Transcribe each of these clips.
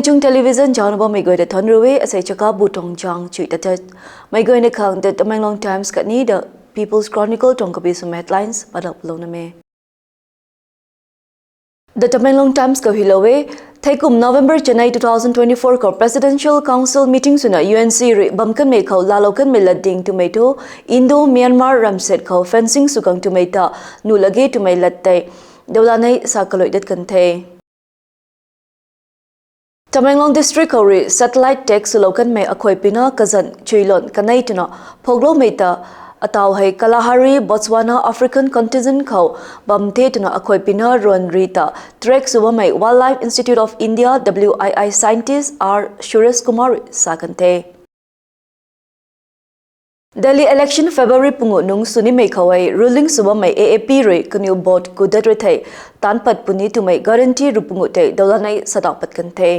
Chung television John Bo may go the Thunderway as a chaka butong Chung chui that may go in account that among long times kat ni the People's Chronicle tong kabi sum headlines padap long me. The Tamanglong Times ko hilowe thaikum November Chennai 2024 ko Presidential Council meeting suna UNC ri bamkan me kho lalokan me lading tomato Indo Myanmar ramset kho fencing sukang tomato nu lage to may latte dawlanai sakaloidet kanthe. Tamanglong District Kori satellite tech sulokan me akhoi pina kazan chuilon kanai tuna phoglo meita ataw hai Kalahari Botswana African contingent kho bamte tuna akhoi pina ron rita trek subamai Wildlife Institute of India WII scientist R Suresh Kumar sakante. Delhi election February pungu nung suni mai khawai ruling subamai AAP re kanu bot kudat re thai tanpat puni tumai guarantee rupungu te dolanai sadapat kante.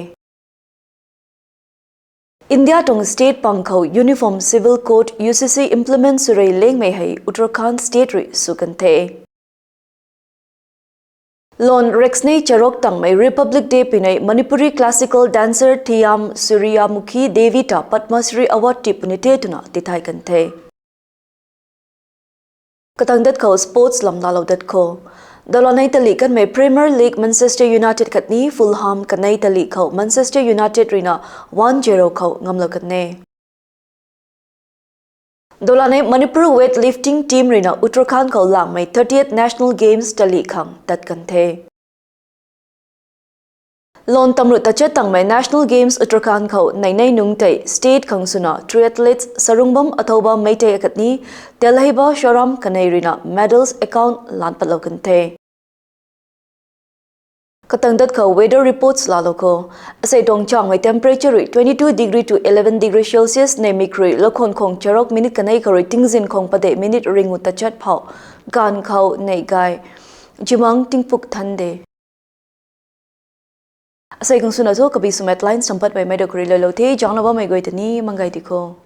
India tong state pangkho uniform civil code UCC implement surai leng mai hai Uttarakhand state ri sukante. Lon Rexney Charok tang mai Republic Day pinai Manipuri classical dancer Thiam Suryamukhi Devi ta Padma Shri award ti punite tuna tithai kante. Katangdat ko sports lamnalo ko. Dalanay tali kan may Premier League Manchester United katni Fulham kanay tali ko Manchester United rina 1-0 ko ngamlo katne. Dalanay Manipur weightlifting team rina Uttarakhand ko lang may 30th National Games tali kang tat kante. Lon tamru tachetang may National Games Uttarakhand ko nainay nung tay state kang suna triathletes sarungbam athoba may tay akatni Telhiba Shoram kanay rina medals account lanpalaw kante. Katangdat ko weather reports lalo ko. Asay dongchang may temperature 22 degree to 11 degree Celsius na mikri lokon kong charok minute kanay karo tingzin kong pade minute ringu tachet pao gan kau nay gay jimang tingpuk thande. Asay kung sunazo kabi sumet lines sampat may medokuri lolote jang na ba may goy tani manggay tiko.